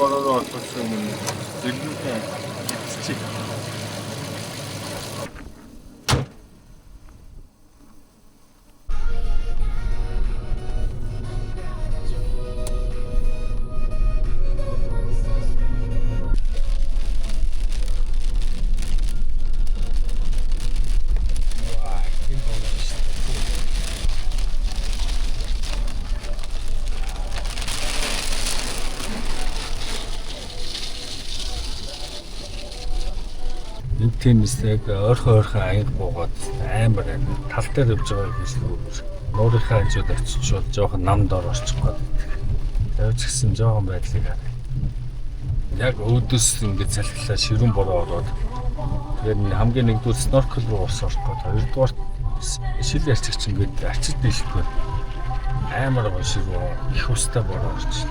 бороо орсон юм. Зэрэгтэй чи. Тэнэс яг ойрхон аянга буугаад амар тал дээр явж байгааг хэлсэн. Нуурынхаа хажууд очичвол жоохон намд орчих гээд. Тавьж гисэн жоохон байдлыг харъя. Яг өөдөөс ингээд салхилаа ширүүн бороо ороод тэгээд хамгийн нэгдүгээр сноркел руу орох гээд хоёрдугаар шил ярьчих чинь ингээд ачиж дийлэхгүй. Амар гоё ширүү их устай бороо орчих.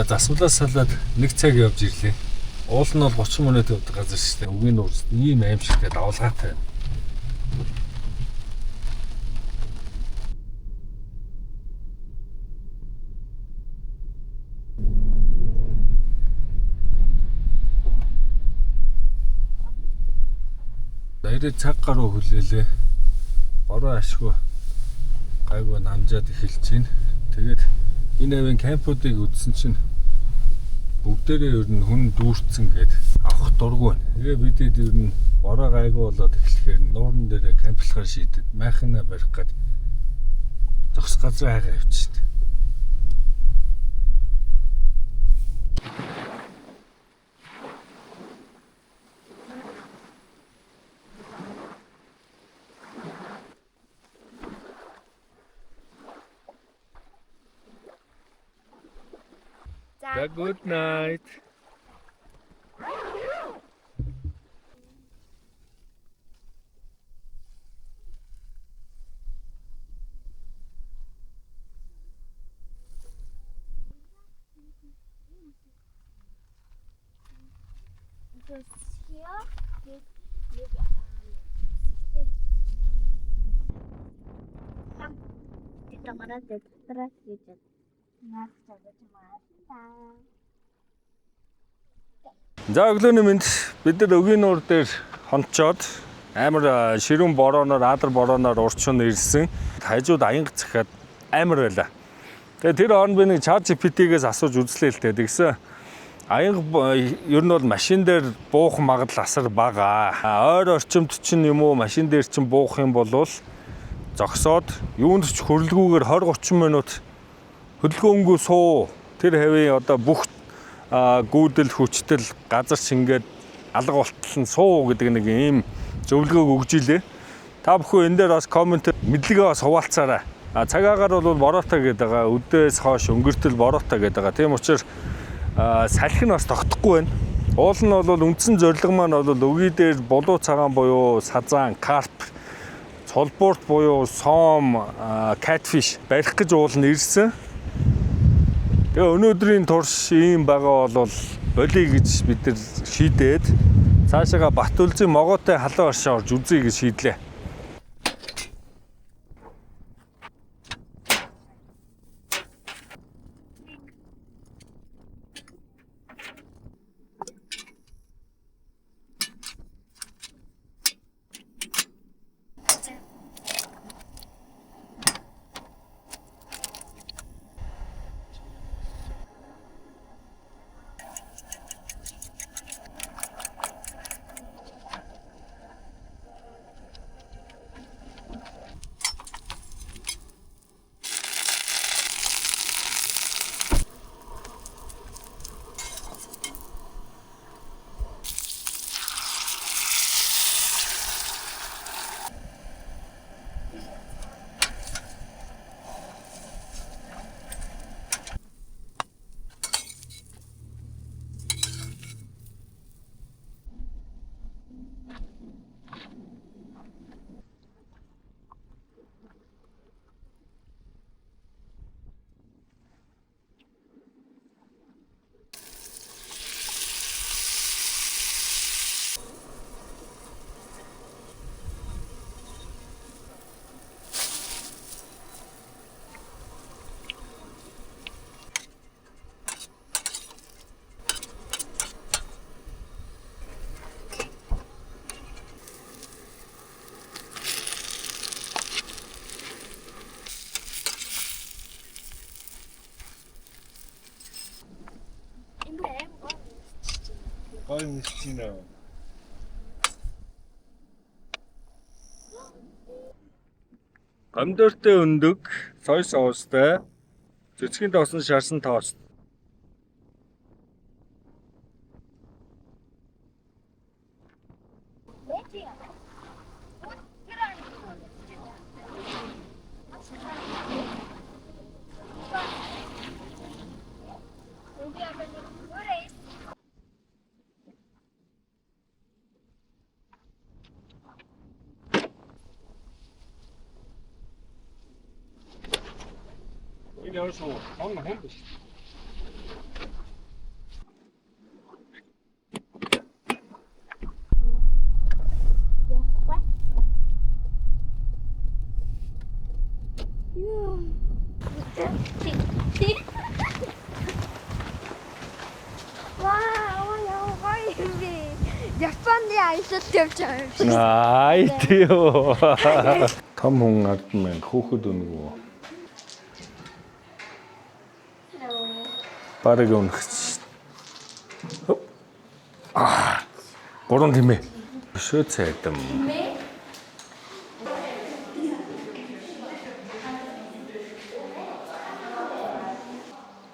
Засвалаас салаад 1 цаг явж ирлээ. Уул нь бол 30 минут явдаг газар шүү дээ. Үгийн нуурс ийм аимшигтэй давлгаатай. Баяраа цаг гаруй хүлээлээ. Бороо ашгүй гайгүй намжаад эхэлж байна. Тэгээд энэ авийн кампуудыг үзсэн чинь бүгдээрээ ер нь хүн дүүрцэн гээд авах дургүй байна. Тэгээ бидэд ер нь бороо гайгүй болоод эхлэхээр нууран дээр камплахаар шийдэд майхана барих гээд зогс газар хайгаа явчихсан. Good night. За өглөөний мэнд бид нар Өгийн нуур дээр хончоод амар ширүүн борооноор адар борооноор урчин ирсэн. Хажууд аянга цахиад амар байлаа. Тэгээ тэр хооронд би нэг ChatGPT-гээс асууж үзлээ л дээ. Тэгсэн аянга ер нь бол машин дээр буух магадлал асар бага. Ойр орчимд чинь юм уу машин дээр чинь буух юм бол зогсоод юунд ч хөрлгүүгээр 20-30 минут хөдөлгөөнгүй суу. Тэр хавийн одоо бүх гүйдэл хүчтэл газар шингээд алга болтол нь суу гэдэг нэг ийм зөвлөгөөг өгж илээ. Та бүхэн энэ дээр бас коммент мэдлэгээ бас хуваалцаарай. Цагаагаар бол бороотой гэдэг байгаа. Өдөөс хойш өнгөртөл бороотой гэдэг байгаа. Тийм учраас салхи нь бас тогтохгүй байна. Уул нь бол үндсэн зорилго маань бол өгийн дээр булуу цагаан буюу сазан, карп, цолбуурт буюу сом, catfish барих гэж уул нь ирсэн. Тэгээ өнөөдрийн турш ийм байгаа бол болиё гэж бид нар шийдээд цаашаага Батүлзийн могоотой халуун оршин орж үзье гэж шийдлээ. Гой мисчинаа. Гомдортой өндөг, сой соустай, цэцгийн тоосон шарсан тост. Энэ яаш уу? Он хэн биш. Японы аялалд явж байгаа юм шиг. Ай тийё. Том хүн ард мэн хөөхөд өнгөө. Бараг өнөхч. Гурван тэмээ. Өшөө цайдам.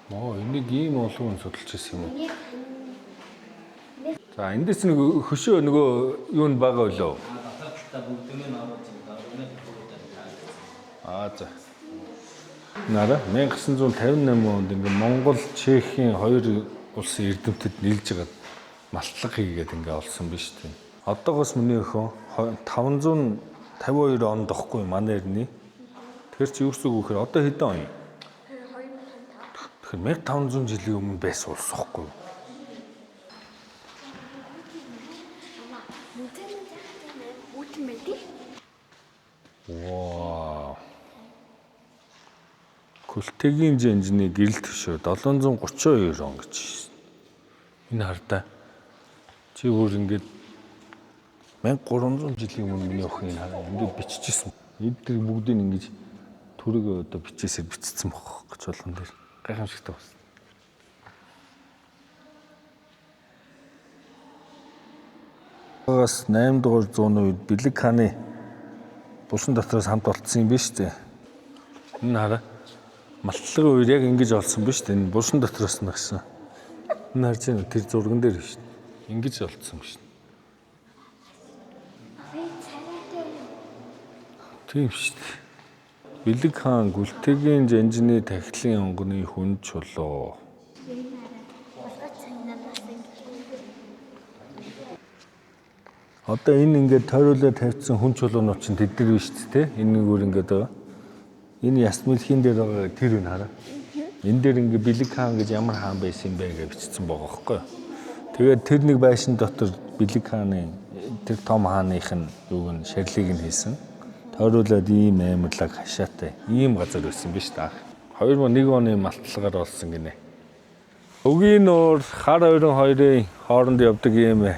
Моо энийг ийм олон хүн судалж ирсэн юм уу? За эндээс нэг хөшөө нөгөө юу н байгаа болоо. За. Нара 1958 онд ингээ Монгол, Чехийн хоёр улсын эрдэмтэд нийлж байгаа малтлаг хийгээд ингээ олсон биз дээ. Одоогоос миний өхөө 552 онд дохгүй манай эртний. Тэгэхээр чи юу гэсэн үг вэхээр одоо хэдэн он юм? 2005. Тэгэхээр 1500 жилийн өмнө байсан улс واخгүй. Вау. Күлтэгийн жанжны гэрэл төшөө 732 он гэж байна. Энэ хардаа. Чи бүр ингээд 1300 жилийн өмнө миний охин хараа ингээд биччихсэн. Эдгээр бүгдийг ингэж түрэг одоо бичээсээр бичсэн бохоо гэж болгон дээр гайхамшигтай байна. Бас 8 дугаар зууны үед Бэлэг хааны булсан дотроос хамт олцсон юм биш үү? Энэ хараа. Малтлагын үеэр яг ингэж олсон биш үү? Энэ булсан дотроос нь гэсэн. Энэ харж байна тэр зурган дээр биш үү? Ингэж олцсон биш үү? Тийм шүү дээ. Бэлэг хаан Гүлтэгийн жанжны тахилын онгоны хүн чулуу. Одоо энэ ингээд тойруулаад тавьчихсан хүн чулуунууд чинь тэд нар биш үү? Энэ нэг өөр ингээд байгаа. Энэ ясмилхийн дээр байгаа тэр үн хараа. Энэ дээр ингээд Бэлэг хаан гэж ямар хаан байсан юм бэ гэж бичсэн байгаа байхгүй юу? Тэгээд тэр нэг байшин дотор Бэлэг хааны тэр том хааных нь юуг нь шарлыг нь хийсэн. Тойруулаад ийм амарлаг хашаатай ийм газар байсан биз дээ. 2001 оны малтлагаар олсон гинэ. Өгийн нуур хар ойрон хоёрын хооронд явдаг ийм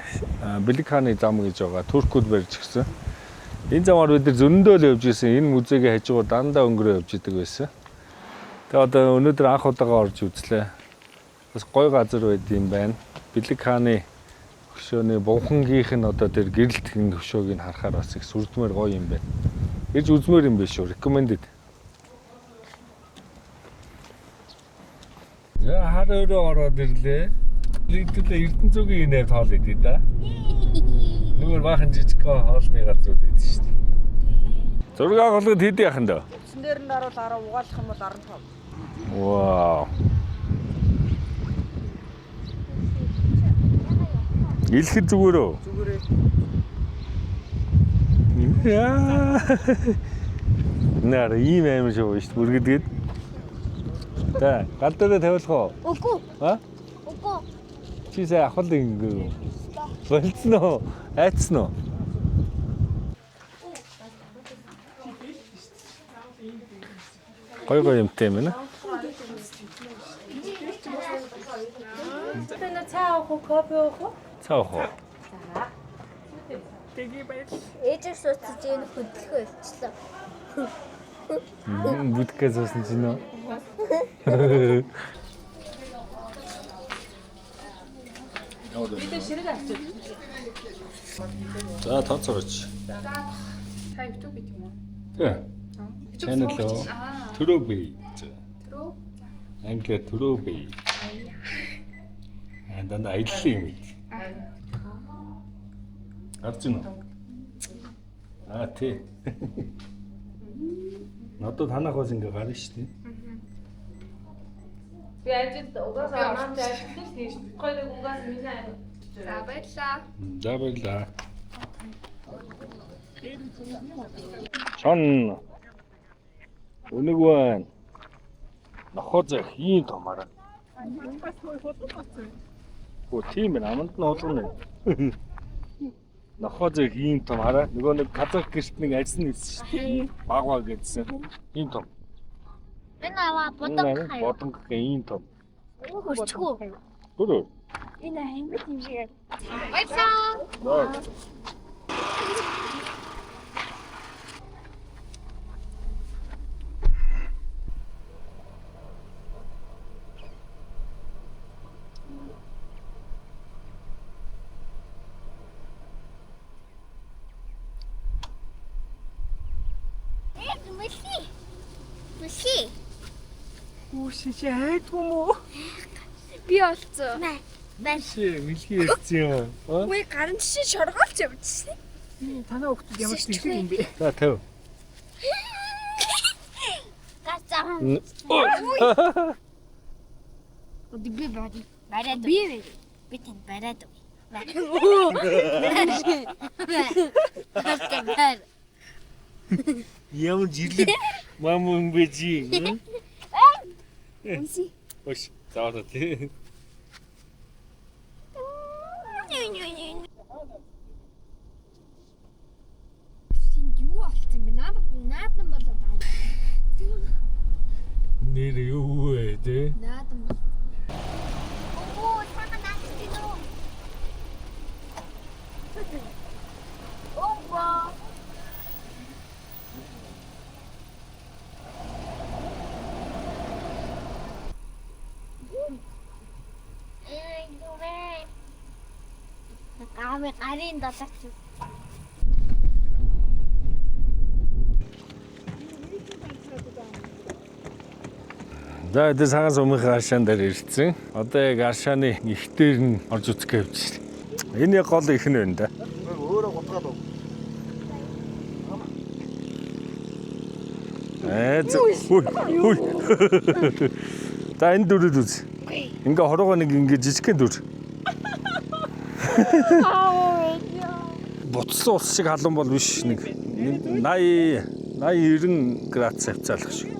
Бэлэг хааны зам гэж байгаа. Туркууд барьж гисэн. Энэ замаар бид нар зөндөө л явж исэн. Энэ музейг хажуугаар дандаа өнгөрөө явж идэг байсан. Тэгээ одоо өнөөдөр анх удаага орж үзлээ. Бас гоё газар байд юм байна. Бэлэг хааны хөшөөний бунхангийнх нь одоо тэр гэрэлтхэн хөшөөг нь харахаар бас их сүрдмээр гоё юм байна. Ирж үзмээр юм биш үү? Recommended. За хар өрөө ороод ирлээ. Нэгдэлээ Эрдэнэцгийн нэр тоол идэв да. Нүгээр баахан жижиг хоолны газрууд идэв шүү дээ. Зураг авахлахад хэд яхан дөө? Эцэн дээр нь даруул 10 угаалах юм бол 15. Вау. Илхэд зүгээрөө. Зүгээрээ. Яа. Нэр ийм аим шүү дээ бүргэдгээд. Та гал дээр тавиулах уу? Үгүй. А? Үгүй. Чи сая авах ингэ. Болцсон уу? Айцсан уу? Гой юмтай юм байна. Тэнд цаа авах уу, кофе авах уу? Цаа авах уу? Ээжээс уцаж энэ хөдөлгөө өвчлөө. Будка зоосон чинь нөө. За тооцоорч. Та YouTube гэдэг юм уу? Тэ. Channel Төрөбий. Түрүү. Англиар Төрөбий. Дандаа аяллаа юм. Харж байна уу? Тий. Надад танах бас ингээ гарна шүү дээ. Би ажид угаасаа маань ажиллаж тийш гойг угаас минь За баярлаа. За баярлаа. Сон. Өнөөгөө нохоз хийн томараа. Оо тийм ээ аманд нь олгоно. Нохоз хийн томараа. Нөгөө нэг казах гэрт нэг ажил нэгсэн шүү дээ. Багваа гэдсэн. Хийн том. Энэ аваа бодон хаяа. Бодон хийн том. Хөрчгөө. Гүрөө. Энэ хэмбэ юм шиг. Баярлаа. Мөши. Үшиж айдгүй мүү? Би олцоо. Чи мэлхий ярьсан юм. Үгүй гарын жишээ шоргоолч явчихсан. Танаа хүүхдүүд ямар ч тэгсэн юм бэ? За төв. Гацаа. Би бари. Бариад. Би тань бариад. Ямар жирлэг мам юм бэ чи? Үнси. Ош, заавал тий. Юу болчих юм бэ? Наадан болоод байна. Нэр юу вэ тий? Наадан бол. Оо, тана наачдээ. Оо. Ами гарын долооч. За эдгээр цагаас өмнөх аршаан дээр ирсэн. Одоо яг аршааны ихтээр нь орж үзэх гэж байна. Энэ яг гол их нь байна да. Өөрөө гутгаад уу. Хүй. За энэ дүрүүд үз. Ингээ хорогоо нэг ингээ жижигхэн дүр. Буцсан ус шиг халуун бол биш нэг 80 90 градус хавцаалах шиг.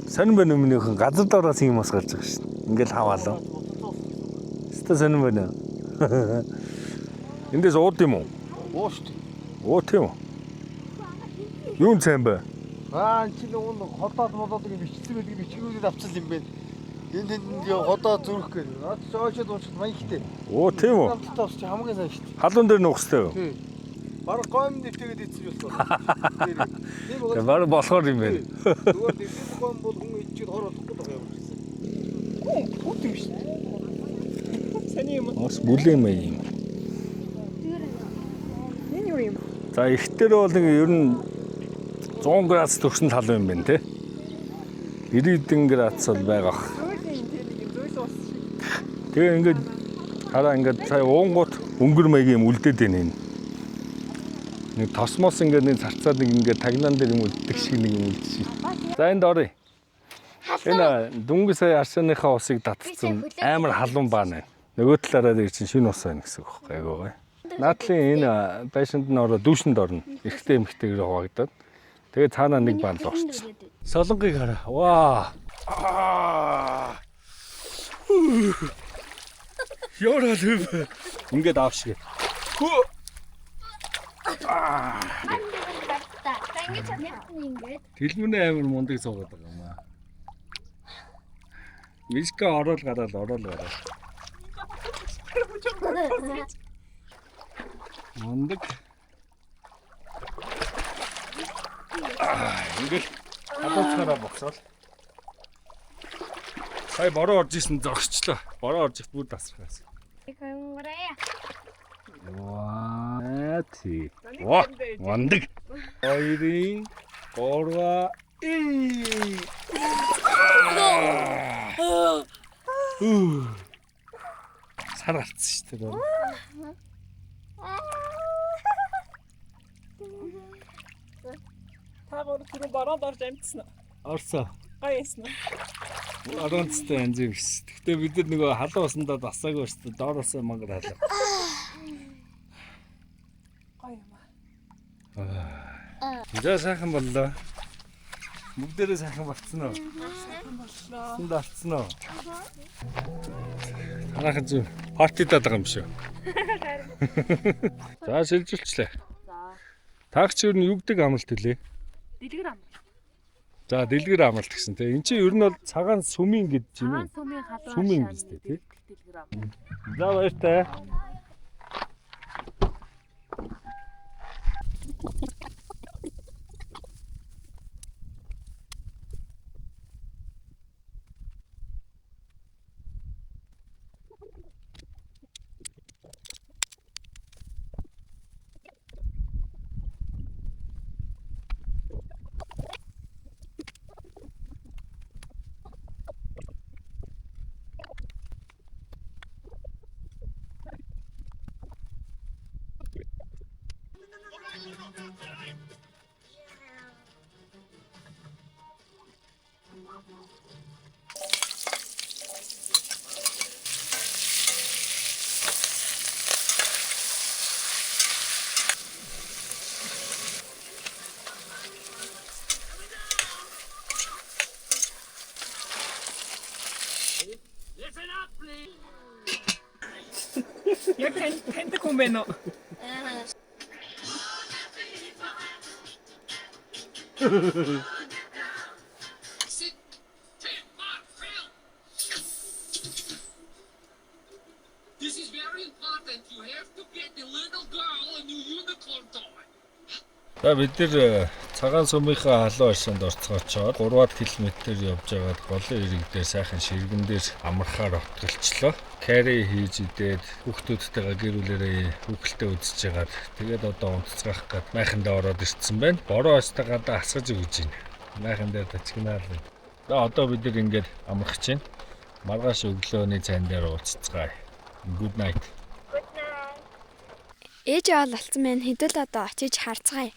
Сонин байна өмнөхөн газар дороос юм ус гарч байгаа шин. Ингээл хаваалаа. Өстө сонин байна. Эндээс ууд юм уу? Уу шүү дээ. Уу тийм үү? Юун цайн бэ? Чи нөгөө хотоод молоод ингэ бичсэн байдаг бичгүүдэд авчихсан юм байна. Энд годоо зүрх гээд. Наад ч очоод уучаад маягтай. Оо тийм үү? Намтаас чи хамгийн сайн шүү дээ. Халуун дээр нуух хэрэгтэй юу? Тий. Бараг гомд нэтэгээд ийцэж болсон. Тийм Тэгээ баг болохоор юм байна. Зүгээр дэвсгэн гом бол хүн ичээд хор болохгүй байгаа юм шиг. Хут юм шүү дээ. Саний юм. Бас бүлээн мэй юм. Энэ юу юм? За ихтер бол нэг ер нь 100 градус төгсөн халуун юм байна те. 90 градус бол байгаа. Тэгээ ингээд хараа ингээд сая уунгууд өнгөр маягийн юм үлдээд байна энэ. Нэг тосмос ингээд нэг зарцаад нэг ингээд тагнан дээр юм үлддэг шиг нэг юм үлдсэн. За энд оръё. Энэ дүнгийн сая аршааныхаа усыг татсан амар халуун баана. Нөгөө талаараа дээр чинь шинэ ус байна гэсэн үг байхгүй айгуу. Наадлын энэ байшинд нь ороод дүүшинд орно. Эрэгтэй эмэгтэйгээр хуваагдаад. Тэгээ цаанаа нэг баанд орчихсон. Солонгыг хараа. Ваа. Ёроо төв. Ингээд аавшиг. Ингээд чадсан ингээд. Тэлмэнэ амир мундаг суугаад байгаа юм аа. Вишка ороод гараад. Мундаг. Ингээд хадацгаараа босоод. Сая бороо орж исэн зогсчлоо. Бороо орж их бүр тасрахаас. Хөнгөрөө. Ваа тий. Ваа вандаг. Хоёрын гурван сар гарцсан шүү дээ. Та гол түрүү бороод орж амтсан уу? Орсоо. Гоё ясна. Оронцтой янз юм биш. Гэхдээ бид нар нөгөө халуун усандаа дасаагүй шүү дээ. Доороос мангар халаа. Гоё юм аа. За сайхан боллоо. Бүгдээрээ сайхан болцсон уу? Сайхан боллоо. Энд алдсан уу? Танайхан зүг парти дадаг юм шүү. За шилжүүлчлээ. Тагч юу гэдэг амралт үлээ? Дэлгэр ам. За дэлгэр амралт гэсэн тийм. Энд чинь ер нь бол цагаан сүмийн гэж юм уу? Сумын халуун. Сүмийн гэж тийм. Дэлгэр ам. За баяртай. Яг таньдаг хүн байна уу? This is very important. You have to get the little girl a new unicorn toy. За бид нэр цагаан сүмийнхаа халуун орсонд орцгоочоод 3 км явж байгаад голын ирэг дээр сайхан ширгэн дээр амархаар отголчлоо. Карри хийж идээд хүүхдүүдтэйгээ гэр бүлэрээ хүүхэлтэй үзэж байгаад тэгээд одоо унтцгаах гээд майхандаа ороод ирсэн байна. Бороо остойгоо асгаж өгч байна. Майхан дээр тачгнаа л. За одоо бид нар ингээд амархаж байна. Маргааш өглөөний цайн дээр уулзцгаая. Good night. Ээж аваад алдсан байна. Хэдэл одоо очиж харцгаая.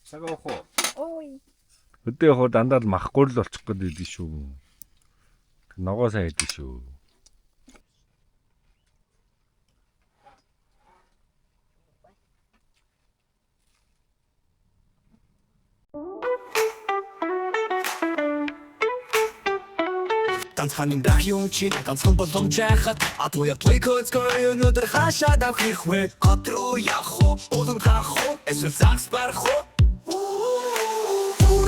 Цагаан хоо. Ой. Өдөө яг дандаа л махгүй л болчих гээд идэв шүү. Ногоо сайн идэв шүү. Ганцхан дах юм чи ганцхан боломжхад атуя твикоц гой өнөдөр хашаад авах вэ готруу явах уу улам хах уу эсвэл загс барах уу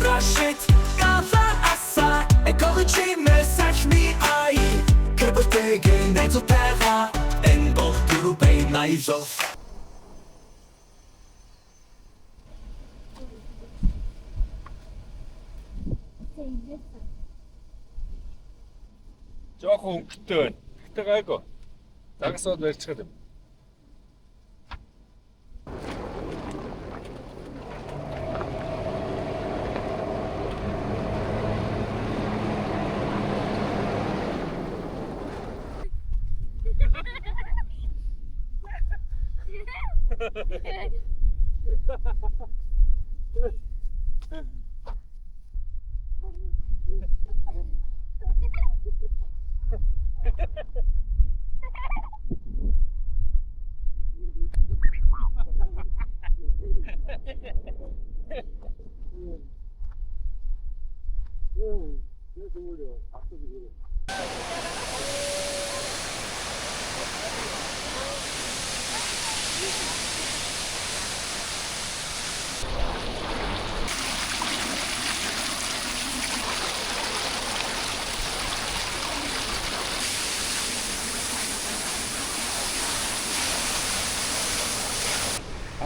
урашит гава аса экологи месахни ай кэбэтэгэ нэцо пэга эн бохтуру бэй найзо Жохон өнгөтэй байна. Гэтэ гайгүй. Загсууд барьчихад юм.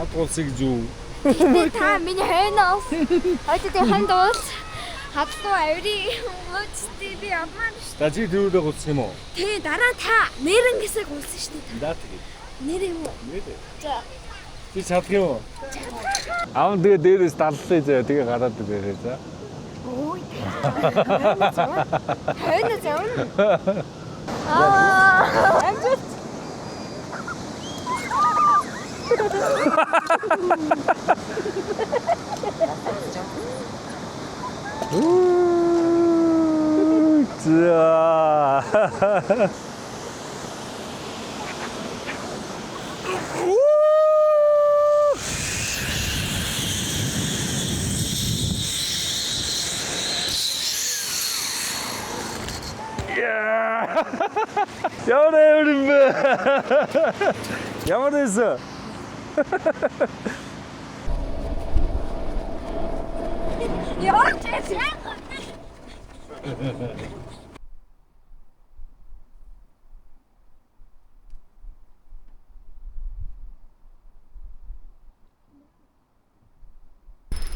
Хадгалсыг юу? Та миний хойноос. Хойдод ханд уус. Хадгалуу аври өөчтэй би явмаар ш. За чи тэрүүрээ гулсан юм уу? Тэ дараа та нэрэн гэсэг уулсан шүү дээ. За тэгээ. Нэр юм уу? Нэр. За. Чи чадах юм уу? Аав тэгээ дээрээс даллаа заа тэгээ гараад ирээ за. Ой. Хойноос явна. Амжилт. За. Ямар юм бэ? Ямар эсэ? Яа, чи.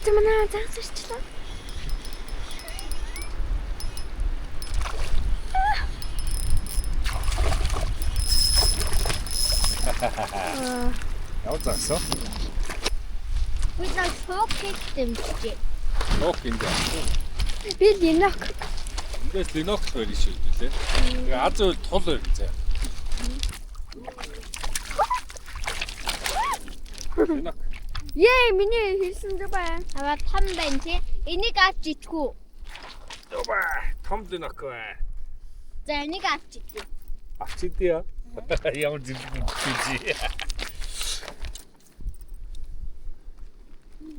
Тэмнэ заасчлаа. Ямар загсаа? We like smoke them. Ок энэ. Би линок. Эндээс линокс байр шүү дээ. Тэгээ аз үйл тул байр зэ. Линок. Яа, миний хэлсэн дэ бай. Аваа том байна тий. Энийг авч ичгүү. Оба, том линок бай. За энийг авч ичгүү. Авчидээ. Ямар зэрэг.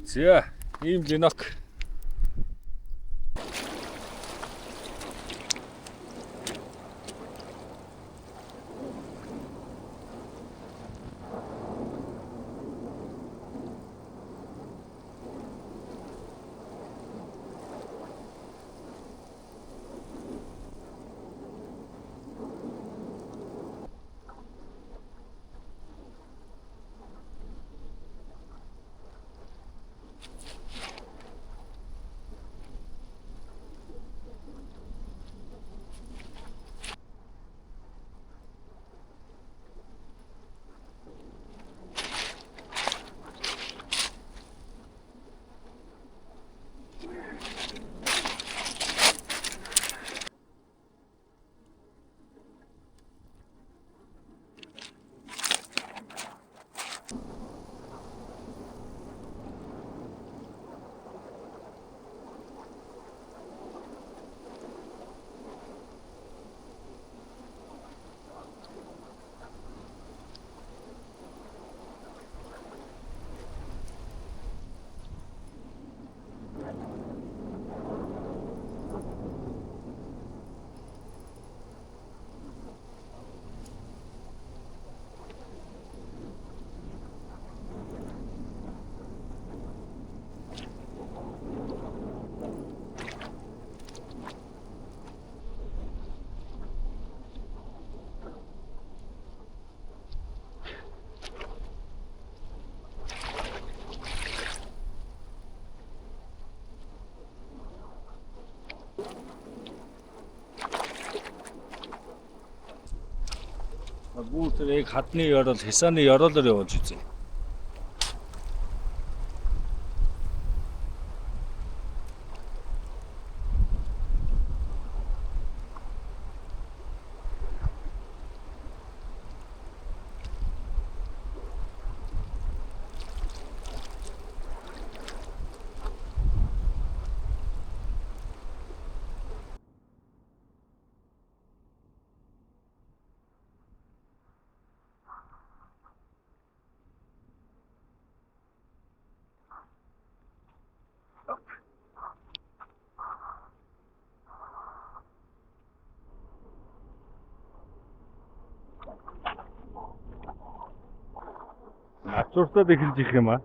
За, ийм линок. Бүр тэр яг хадны ёрол, хисааны ёролоор явуулж үзье. Ачууртаад эхэлж их юм аа.